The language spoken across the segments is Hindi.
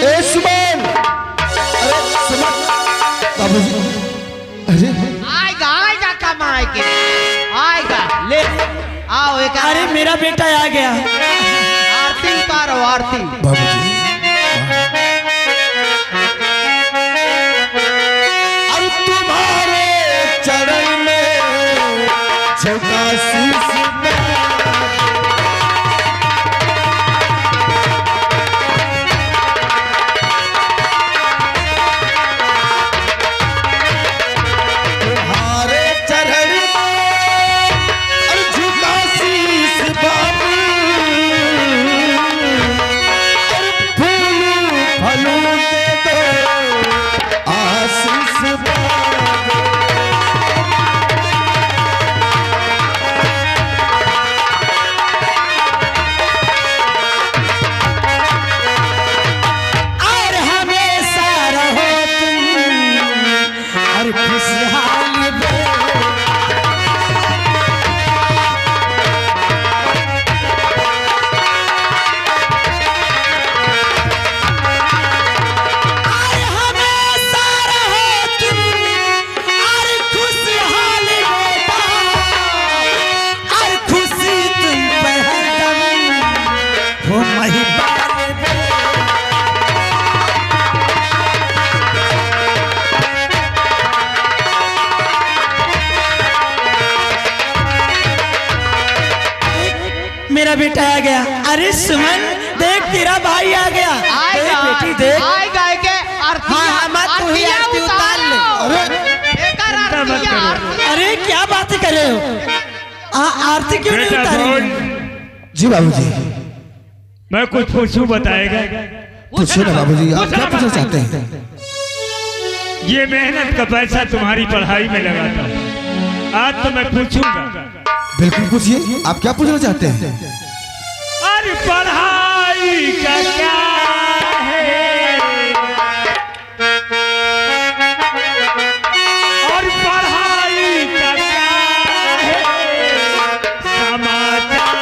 ए सुमन, अरे सुमन बाबूजी, अरे आएगा कमाए के आएगा ले आओ एक। अरे मेरा बेटा आ गया। आरती उतारो आरती। बाबूजी और तुम्हारे चरण में झुका शीश मेरा बेटा आ गया। अरे सुमन देख तेरा भाई आ गया। आएगा बेटी देख। आएगा के आरती। हाँ मत तू ही आरती उतार ले। अरे क्या बातें कर रहे हो? आरती क्यों नहीं उतारी? जी बाबूजी। मैं कुछ पूछूं बताएगा? पूछो ना बाबूजी, आप क्या पूछना चाहते हैं? ये मेहनत का पैसा तुम्हारी पढ़ाई में लगाता हूं, आज तो मैं पूछूंगा। बिल्कुल पूछिए, आप क्या पूछना चाहते हैं? अरे पढ़ाई का क्या है और पढ़ाई का क्या है समाचार।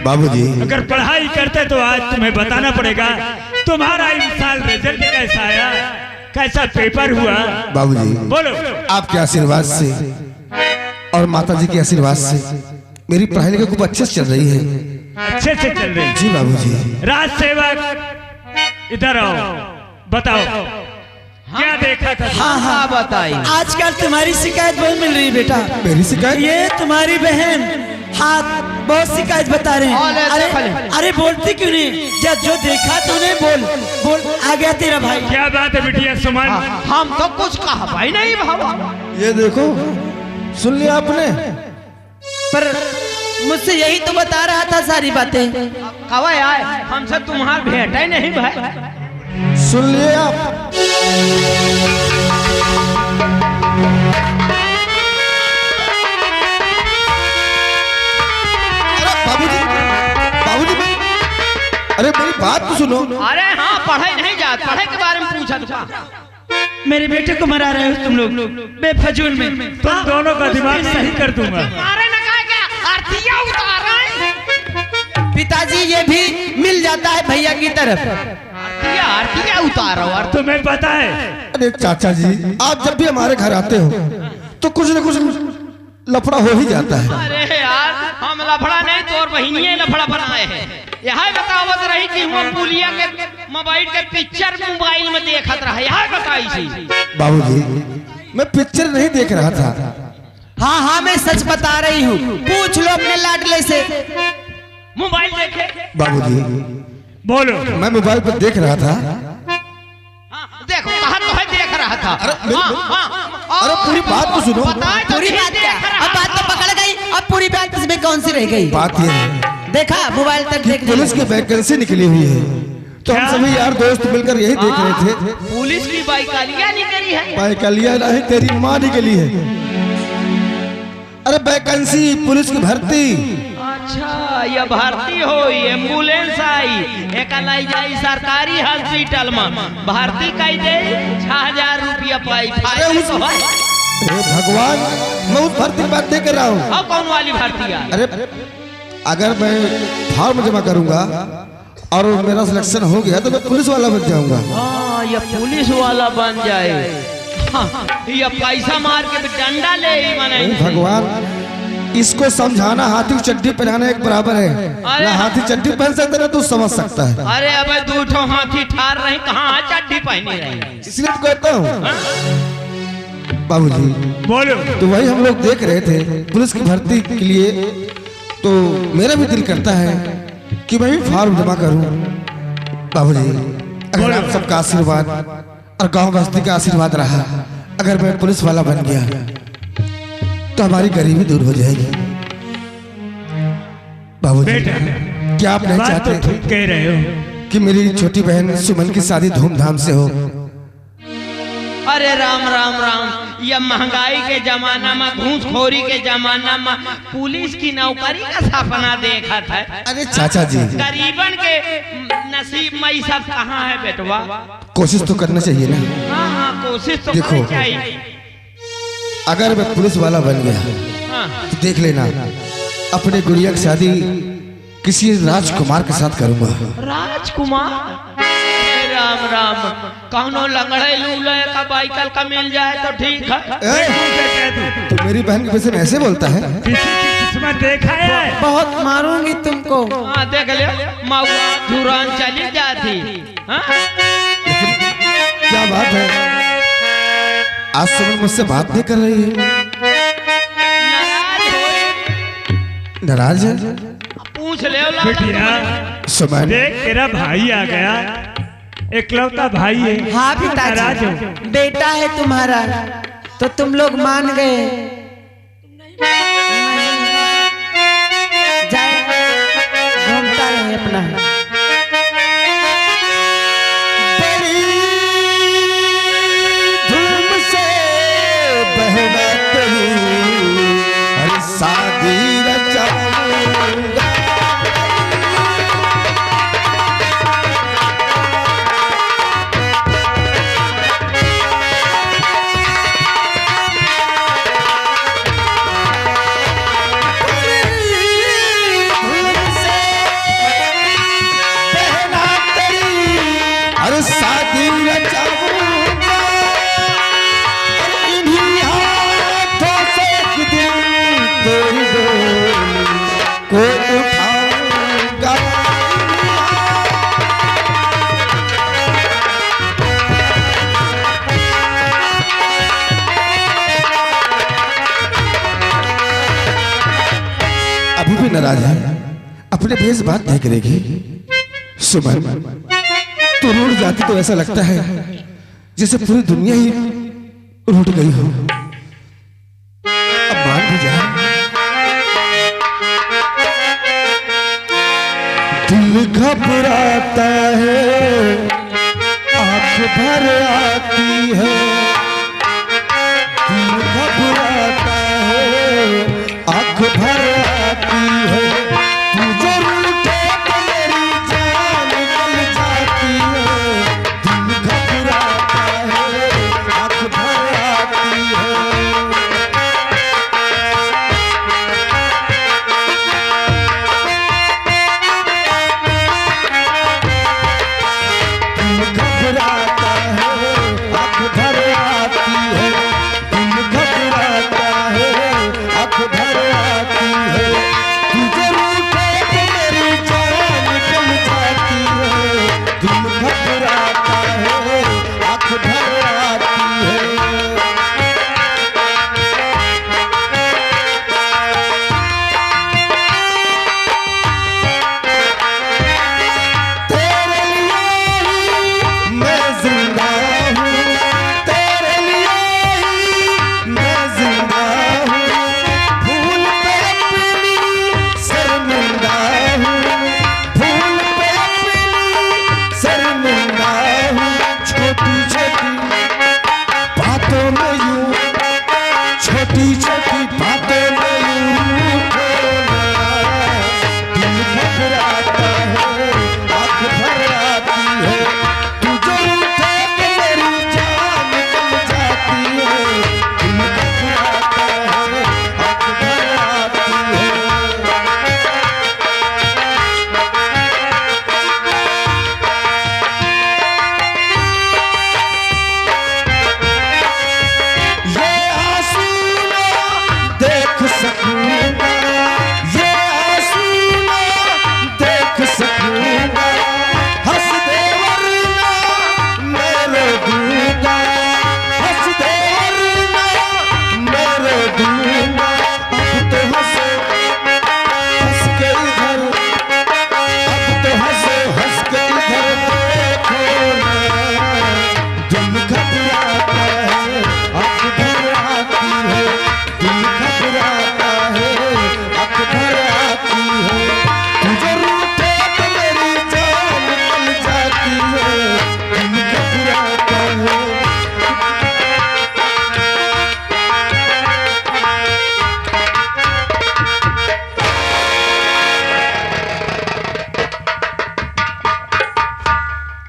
बाबूजी अगर पढ़ाई करते तो आज तुम्हें बताना पड़ेगा तुम्हारा इस साल रिजल्ट कैसा आया, कैसा पेपर हुआ। बाबूजी बोलो। आपके आशीर्वाद से और माताजी के आशीर्वाद से मेरी पढ़ाई लिखाई खूब अच्छे से चल रही है। अच्छे से चल रही। जी बाबूजी। राज सेवक इधर आओ, बताओ क्या देखा था? हाँ बताइए। आजकल तुम्हारी शिकायत बहुत मिल रही है बेटा। मेरी शिकायत? ये तुम्हारी बहन हाँ बहुत शिकायत बता रहे हैं। अरे बोलती क्यों नहीं? जब जो देखा तूने बोल आ गया तेरा भाई। क्या बात है बिटिया सुमन? हम तो कुछ कहा भाई नहीं बाबा। ये देखो, सुन लिया आपने? पर मुझसे यही तो बता रहा था सारी बातें। कब आए हमसे तुम्हारा भेंट ही नहीं भाई। सुन लिए आप? अरे मेरी बात तो सुनो। अरे हाँ पढ़ाई नहीं जात, पढ़ाई के बारे में पूछा था। मेरे बेटे को मरा रहे हो तुम लोग बेफजूल में। तुम दोनों का दिमाग सही कर दूंगा। मारे न कहा क्या आरतियां उतार रहे। पिताजी ये भी मिल जाता है भैया की तरफ। आरतियां उतारो। और तुम्हें पता है? अरे चाचा जी, आप जब भी हमारे घर आते हो तो कुछ न कुछ लफड़ा हो ही जाता है। अरे यार हम लफड़ा नहीं तो और बहनिये लफड़ा बनाए हैं। यह बतावत रही कि हम पुलिया के मोबाइल के पिक्चर मोबाइल में देखत रहा। यह बताई थी बाबूजी, मैं पिक्चर नहीं देख रहा था। हाँ हाँ मैं सच बता रही हूँ, पूछ लो अपने लाडले से। मोबाइल देखे? बाबूजी बोलो। मैं मोबाइल पर देख रहा था। देखो कहा तो है देख रहा था। अरे पूरी बात तो सुनो। पूरी बात क्या? अब बात तो पकड़ गई, अब पूरी बात इसमें कौन सी रह गई? बात ये है देखा मोबाइल तक देख पुलिस की वैकेंसी निकली हुई है, तो हम सभी यार दोस्त मिलकर यही देख रहे थे। पुलिस की बाइकालियां निकली है। बाइकालिया नहीं, तेरी माँ निकली है। अरे वैकेंसी पुलिस की भर्ती। अच्छा, ये भर्ती होई, एम्बुलेंस आई, एक लाई जाई सरकारी हॉस्पिटल में, भर्ती कई दे 6000 रुपया पाई। फायदा तो है। अरे भगवान, मैं उस भर्ती की बात नहीं कर रहा हूँ। अब कौन वाली भर्ती है? अरे अगर मैं फॉर्म जमा करूंगा और मेरा सिलेक्शन हो गया तो मैं पुलिस वाला बन जाऊंगा। हाँ, ये पुलिस वाला बन जाए। हाँ, ये पैसा मार के डंडा ले मने। भगवान, इसको समझाना हाथी की चड्डी पहनाना एक बराबर है। ना हाथी चड्डी पहन सकता ना तू समझ सकता है। अरे अब दो ठो हाथी ठार रहे, कहाँ चड्डी पहनी रही? इसलिए तो कहता हूँ बाबूजी, बोलो। तो वही हम लोग देख रहे थे पुलिस की भर्ती के लिए, तो मेरा भी दिल करता है कि मैं भी फॉर्म जमा करूं। बाबूजी, अगर आप सबका आशीर्वाद और गांव बस्ती का आशीर्वाद रहा, अगर मैं पुलिस वाला बन गया तो हमारी गरीबी दूर हो जाएगी। बाबूजी, बेटा, क्या आप नहीं बात तो चाहते ठीक कह रहे हो कि मेरी छोटी बहन सुमन की शादी धूमधाम से हो? अरे राम राम राम, ये महंगाई के जमाना में, घूसखोरी के जमाना में पुलिस की नौकरी का सपना देखा था। अरे चाचा जी, गरीबन के नसीब में ये सब कहाँ है बेटवा? कोशिश तो करना चाहिए ना। हाँ हाँ, कोशिश तो देखो, करनी चाहिए। अगर मैं पुलिस वाला बन गया हाँ। तो देख लेना, अपने गुड़िया की शादी किसी राजकुमार के साथ करूंगा। राजकुमार? अरे राम राम, कौनो लंगड़े लूले का बाइकल का मिल जाए तो ठीक है। तो मेरी बहन के विषय में ऐसे बोलता है? किसी की किस्मत देखा है? बहुत मारूंगी तुमको। हाँ देख ले, मऊआ धुरान चली जाती। हाँ? क्या बात है, आज सुमन मुझसे बात नहीं कर रही है? नाराज है? पूछ ले बिटिया, सुमन, देख तेरा भाई आ गया, इकलौता भाई है। हाँ नाराज हो? पिताजी, बेटा है तुम्हारा तो तुम लोग मान गए। जाए घूमता रहे अपना। बड़ी धूम से बहना तेरी हर शादी रचाऊंगा। शादी रचाऊंगा, इन्हीं हाथों से एक दिन तेरी डोली को उठाऊंगा। अभी भी नाराज है, अपने भेष बात नहीं करेगी। सुमन, तो रूठ जाती तो ऐसा लगता है जैसे पूरी दुनिया ही रूठ गई हो। अब मान भी जा। दिल घबराता है, आंख भर आती है। दिल घबराता है, आंख भर आती है। तू जो रूठे तो मेरी जान निकल जाती है। दिल घबराता है, आंख भर आती है। दिल घबराता है, आंख भर आती है। दिल घबराता है, आंख भर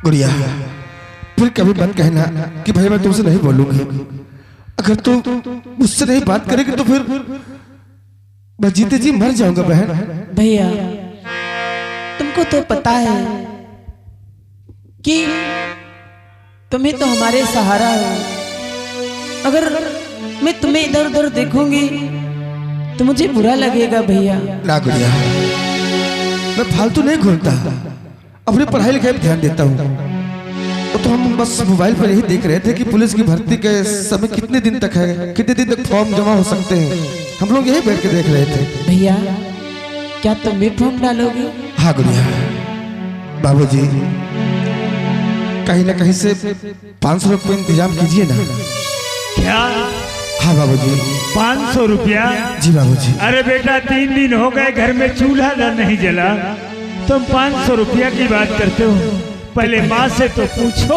गुड़िया, फिर कभी मत कहना कि भाई मैं तुमसे नहीं बोलूंगी। अगर तू मुझसे नहीं बात करेगी तो फिर मैं जीते जी मर जाऊंगा बहन। भैया तुमको तो पता है कि तुम्हें तो हमारे सहारा है। अगर मैं तुम्हें इधर उधर देखूंगी तो मुझे बुरा लगेगा भैया। ना गुड़िया, मैं फालतू नहीं घूमता, अपनी पढ़ाई लिखाई पर ध्यान देता हूँ। तो हम बस मोबाइल पर यही देख रहे थे कि पुलिस की भर्ती के समय कितने दिन तक है, कितने दिन तक फॉर्म जमा हो सकते हैं। हम लोग यही बैठ के देख रहे थे। भैया क्या तुम भी फॉर्म डालोगे? हाँ गुड़िया, बाबूजी कहीं ना कहीं से 500 रुपये इंतजाम कीजिए ना। क्या? हाँ बाबूजी। 500 रुपया? जी बाबूजी। अरे बेटा 3 दिन हो गए घर में चूल्हा नहीं जला, तुम 500 रुपया की बात करते हो? पहले माँ से तो पूछो।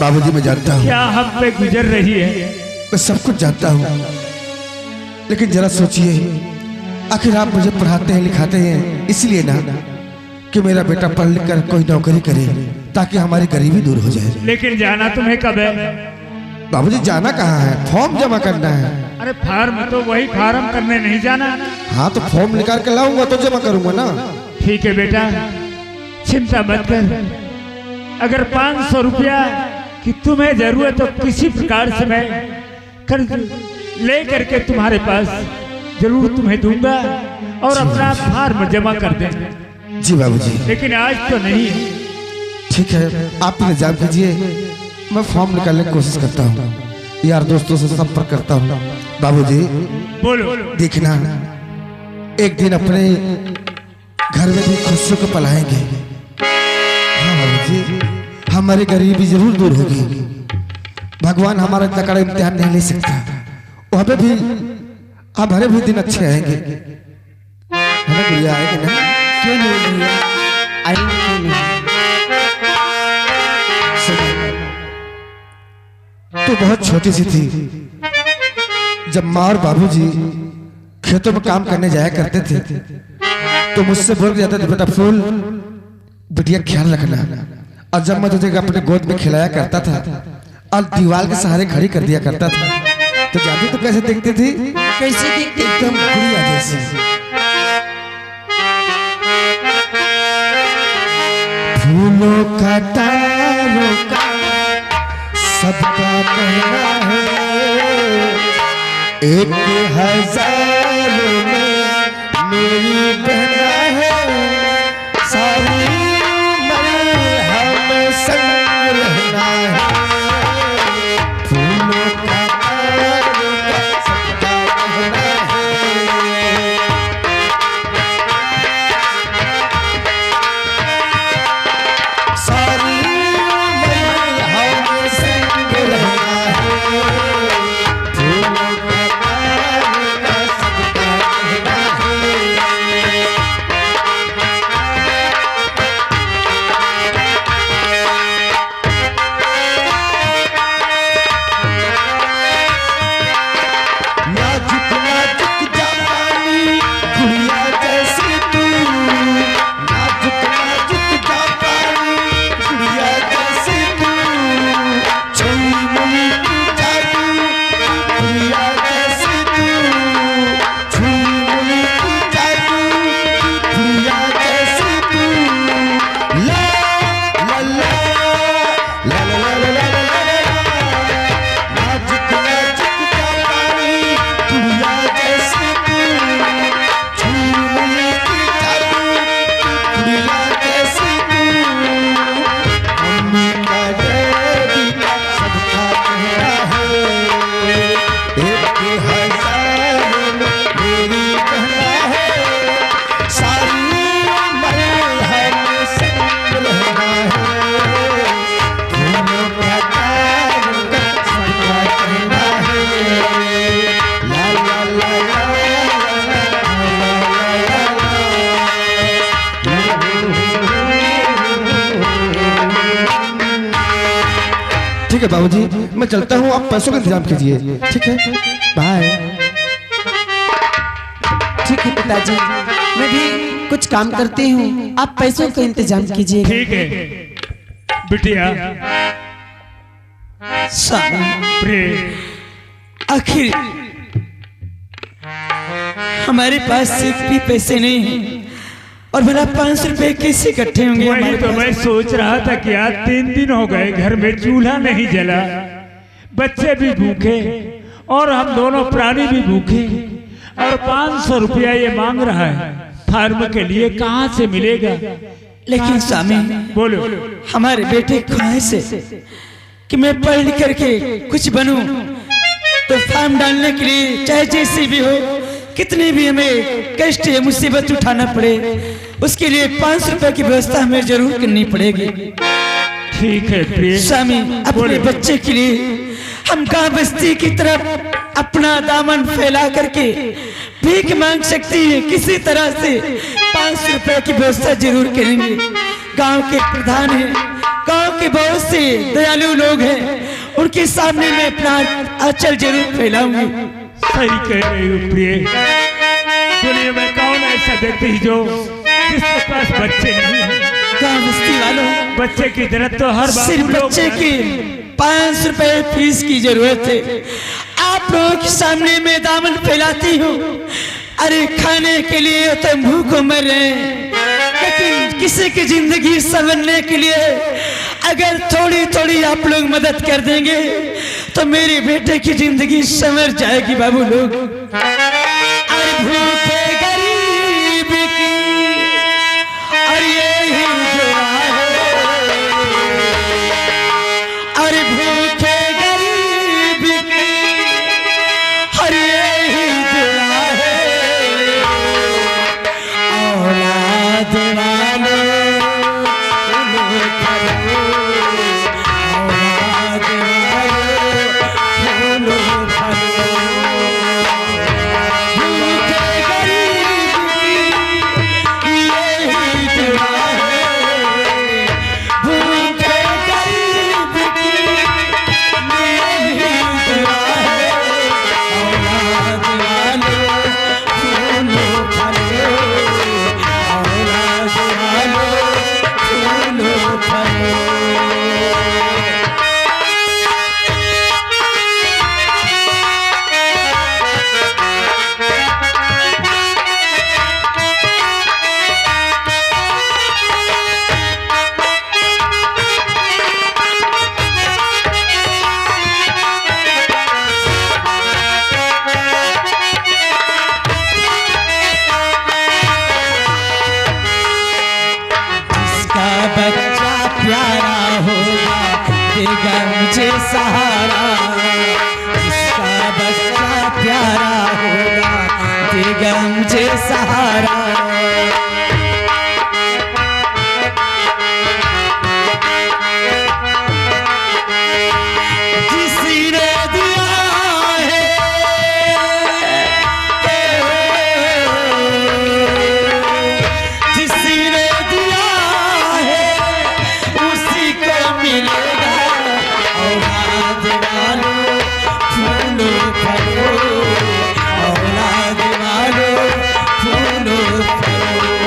बाबूजी मैं जानता हूँ क्या हम पे गुजर रही है। मैं सब कुछ जानता हूँ, लेकिन जरा सोचिए, आखिर आप मुझे पढ़ाते हैं लिखाते हैं इसलिए ना कि मेरा बेटा पढ़ लिख कर कोई नौकरी करे ताकि हमारी गरीबी दूर हो जाए। लेकिन जाना तुम्हें कब है? बाबूजी जाना कहाँ है, फॉर्म जमा करना है। अरे फार्म तो वही फार्म करने नहीं जाना। हाँ तो फॉर्म निकाल कर लाऊंगा तो जमा करूंगा ना। ठीक है बेटा, चिंता मत कर। अगर 500 रुपया की तुम्हें जरूरत तो किसी प्रकार से मैं कर्ज ले करके तुम्हारे पास जरूर तुम्हें दूंगा और अपना फार्म जमा कर देंगे। जी बाबूजी। लेकिन आज तो नहीं। ठीक है, आप इंतजाम कीजिए, मैं फॉर्म निकालने की कोशिश करता हूँ, यार दोस्तों से संपर्क करता हूँ। बाबूजी बोलो। देखना एक दिन अपने घर में भी खुशियों को पलाएंगे। हाँ बाबूजी, हमारी गरीबी जरूर दूर होगी। भगवान हमारा इतना कड़ा इम्तिहान नहीं ले सकता, वहाँ पे भी हमारे भी दिन अच्छे आएंगे। है ना गुड़िया, आएंगे ना? क्यों नहीं भैया, आएंगे क्यों नहीं। तो बहुत छोटी सी थी जब माँ और बाबूजी खेतों में काम करने जाया करते थे तो मुझसे बोल जाते थे, बेटा फूल बिटिया ख्याल रखना। और जब मैं तुझे अपने गोद में खिलाया करता था और दीवार के सहारे खड़ी कर दिया करता था तो जानती तो कैसे दिखती थी? कैसे दिखती? एकदम गुड़िया जैसी। फूलों का तारों का सबका कहना है, 1000 में मेरी बहना है, सारी उम्र हम संग रहना है। फूलों का तारों का सबका कहना है, सारी उम्र हम संग रहना है। फूलों का तारों का सबका कहना है। नाजुक नाजुक जापानी गुड़िया जैसी तू, नाजुक नाजुक जापानी गुड़िया जैसी तू, छोई मुई की जादू गुड़िया जैसी तू, छोई मुई की जादू गुड़िया जैसी तू। ला ला ला ला ला ला ला ला ला ला ला। नाजुक नाजुक जापानी गुड़िया जैसी तू, छोई मुई की जादू गुड़िया जैसी तू। मम्मी का डैडी का सबका कहना है, 1000 में मेरी कहना है, सारी उम्र हम संग रहना है। फूलों का तारों का सबका कहना है, ला ला ला ला ठीक है बाबूजी, मैं चलता हूँ, आप पैसों का इंतजाम कीजिए। ठीक है, बाय। ठीक है पिताजी, मैं भी कुछ काम करती हूँ, आप पैसों का इंतजाम कीजिए। ठीक है। बिटिया स्वामी प्रिय, आखिर हमारे पास एक भी पैसे नहीं हैं और भला 500 रुपए कैसे इकट्ठे होंगे वही हमारे तो पास? मैं सोच रहा था कि आज 3 दिन हो गए घर में चूल्हा नहीं जला, बच्चे भी भूखे और हम दोनों प्राणी भी भूखे, और 500 रुपया ये मांग रहा है फार्म के लिए, कहाँ से मिलेगा? लेकिन स्वामी बोलो। हमारे बेटे की ख्वाहिश है कि मैं पढ़ लिख करके कुछ बनूं, तो फार्म डालने के लिए चाहे जैसे भी हो, कितने भी हमें कष्ट या मुसीबत उठाना पड़े, उसके लिए 500 रुपए की व्यवस्था हमें जरूर करनी पड़ेगी। ठीक है प्रिय। स्वामी अपने बच्चे के लिए हम गांव बस्ती की तरफ अपना दामन फैला करके भीख मांग सकते हैं, किसी तरह से 500 रुपए की व्यवस्था जरूर करेंगे। गांव के प्रधान हैं, गांव के बहुत से दयालु लोग हैं, उनके सामने मैं अपना आंचल जरूर फैलाऊंगी। सही कह रही हो प्रिय। दुनिया में कौन ऐसा व्यक्ति जो जिसके पास बच्चे नहीं हैं? गांव बस्ती वालों, बच्चे की जरूरत तो हर बात सिर्फ बच्चे की 500 रुपए फीस की जरूरत है। आप लोगों के सामने मैं दामन फैलाती हूँ। अरे खाने के लिए तो भूख मर रहे हैं, लेकिन किसी की जिंदगी संवरने के लिए अगर थोड़ी थोड़ी आप लोग मदद कर देंगे तो मेरे बेटे की जिंदगी संवर जाएगी बाबू लोग। अरे भूखे गरीब की और यही दुआ है, अरे भूखे गरीब की और यही दुआ है। औलाद वालों मुझे सहारा, जिसका बच्चा प्यारा होगा देगा मुझे सहारा। जिसने दिया है जिसने दिया है उसी को मिलेगा। औलाद वालों फूलो फलो, औलाद वालों फूलो फलो।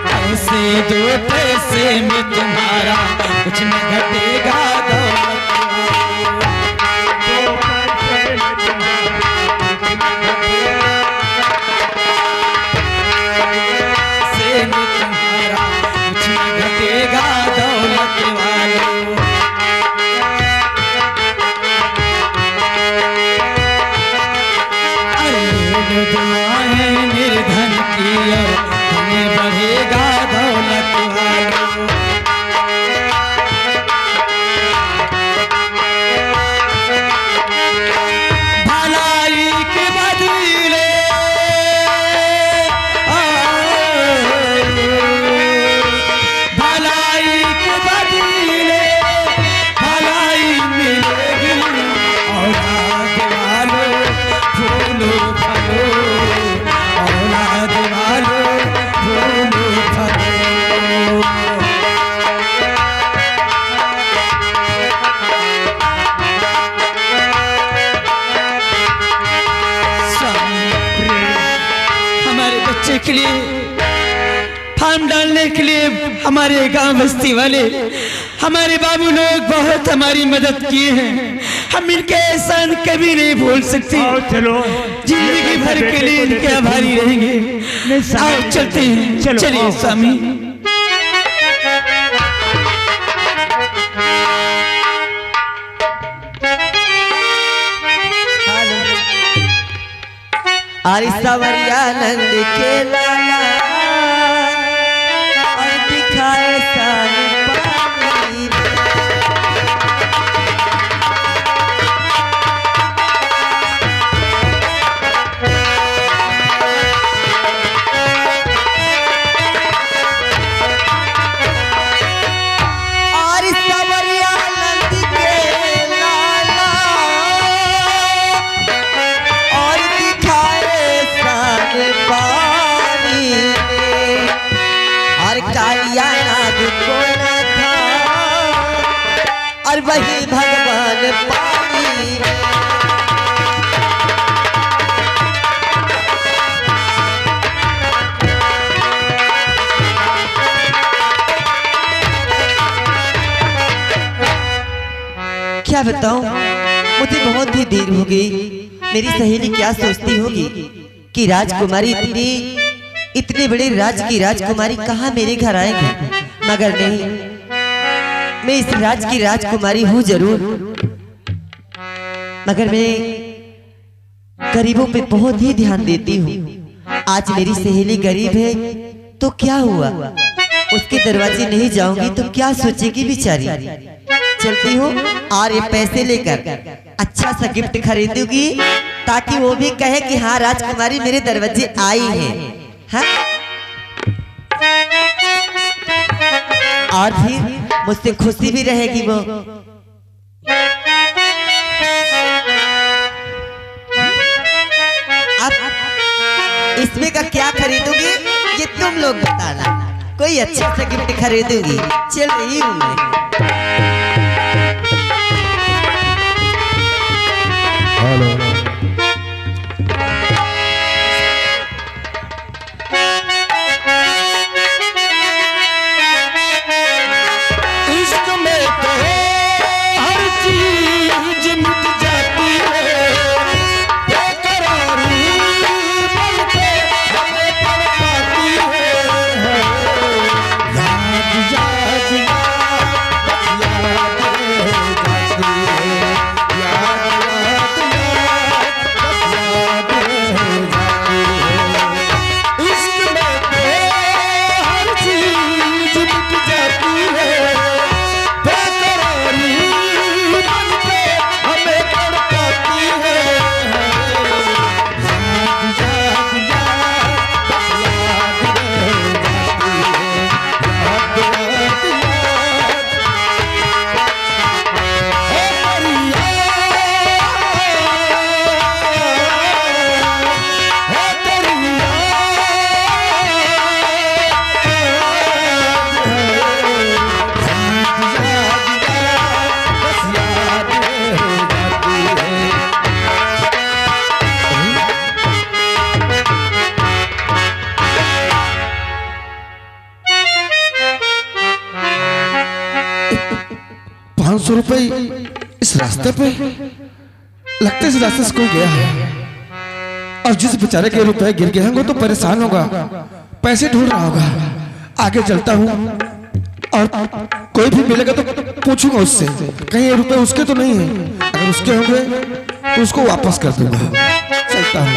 पैसे दो पैसे में तुम्हारा कुछ न घटेगा, दौलत वालों। अरे दुआएं निर्धन की और तुम्हें बढ़ेगा दौलत वालों। हमारे गांव बस्ती वाले हमारे बाबू लोग बहुत हमारी मदद किए हैं। हम इनके एहसान कभी नहीं भूल सकते। आओ चलो, जिंदगी भर के लिए इनके आभारी रहेंगे। आओ चलते हैं। चलो, चलिए आओ। स्वामी। अरे सवरिया नंद के लाला और दिखाए सान पानी और सवरिया नंद के लाला और दिखाए सान पानी में और कालिया नाग को न था और वही भगवान पानी में। क्या बताऊं, मुझे बहुत ही देर हो गई। मेरी सहेली क्या सोचती होगी कि राजकुमारी इतने बड़े राज की राजकुमारी कहाँ मेरे घर आएगी। मगर नहीं, मैं इस राज की राजकुमारी हूँ जरूर, मगर मैं गरीबों पे बहुत ही ध्यान देती हूँ। आज मेरी सहेली गरीब है तो क्या हुआ, उसके दरवाजे नहीं जाऊंगी तो क्या सोचेगी बेचारी। चलती हूँ और ये पैसे लेकर अच्छा सा गिफ्ट खरीदूंगी ताकि वो भी कहे कि हाँ राजकुमारी मेरे दरवाजे आई है। हाँ? और फिर मुझसे खुशी भी रहेगी वो। अब इसमें का क्या खरीदूंगी ये तुम लोग बताना। कोई अच्छा सा गिफ्ट खरीदूंगी। चल रही हूँ मैं। इश्क में तो हर चीज मिट जाती है, बेकरारी मन पे हमें तड़पाती है। याद याद याद याद जाती है, याद याद याद याद जाती है। इश्क में तो हर चीज मिट जाती है, बेकरारी मन पे हमें तड़पाती है। याद याद याद याद जाती है, याद याद ₹500 इस रास्ते पे लगता है, इस रास्ते से कोई गया है और जिस बेचारे के रुपए गिर गए हैं वो तो परेशान होगा, पैसे ढूंढ रहा होगा। आगे चलता हूँ और कोई भी मिलेगा तो पूछूंगा उससे कहीं ये रुपए उसके तो नहीं है। अगर उसके होंगे तो उसको वापस कर दूंगा। चलता हूँ।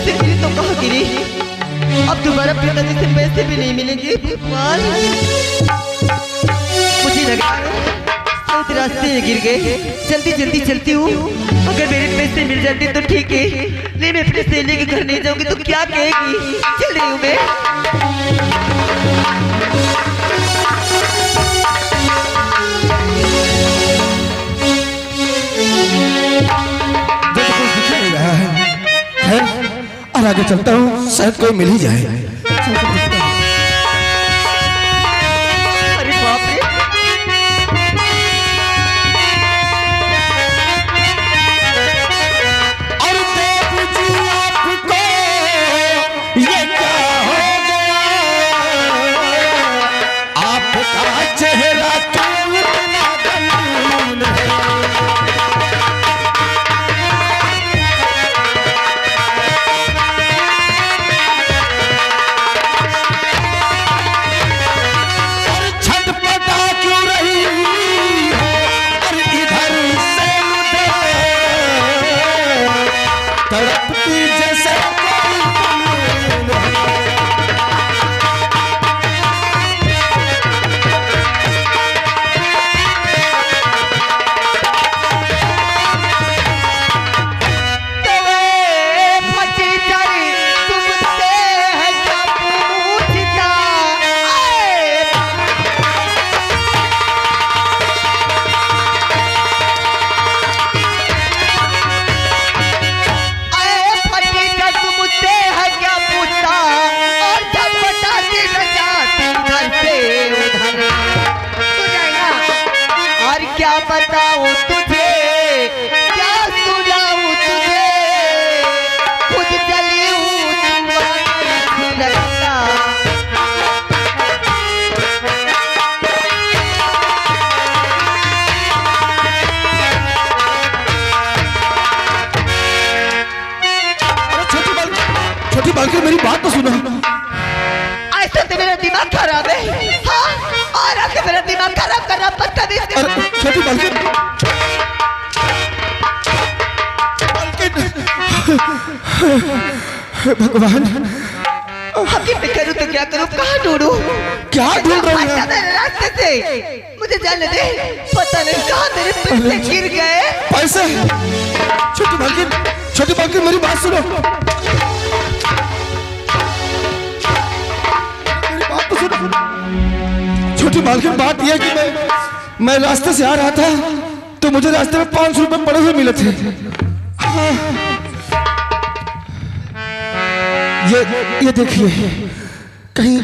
पैसे गिरे तो कहाँ गिरे? अब दोबारा पिताजी से पैसे भी नहीं मिलेंगे भगवान। मुझे लगा शायद रास्ते में गिर गए। जल्दी जल्दी चलती हूँ, अगर मेरे पैसे मिल जाते तो ठीक है, नहीं मैं अपने सहेली के घर नहीं जाऊंगी तो क्या कहेगी। चल रही हूँ मैं। और आगे चलता हूँ, शायद कोई मिल ही जाए। अरे बाप रे, और देव जी आपको ये क्या हो गया, आपका चेहरा क्यों इतना गमगीन है। क्या बताऊं तुझे, क्या सुनाऊं तुझे, खुद चली हूँ तुम्हारी लगता। छोटी बालकी मेरी बात तो सुनो। ऐसे तो मेरा दिमाग खराब है। हाँ, और आके मेरा दिमाग खराब करना पड़ता नहीं। छोटी बालकी, भगवान अभी मैं करूँ तो क्या करूँ, कहाँ ढूंढूं? क्या ढूंढ रही है? रास्ते से मुझे जाने दे, पता नहीं कहाँ तेरे पैसे गिर गए। पैसे? छोटी बालकी मेरी बात सुनो, मेरी बात तो सुनो। छोटी बालकी बात यह कि मैं रास्ते से आ रहा था तो मुझे रास्ते में 500 रुपए पड़े हुए मिले थे। ये देखिए, कहीं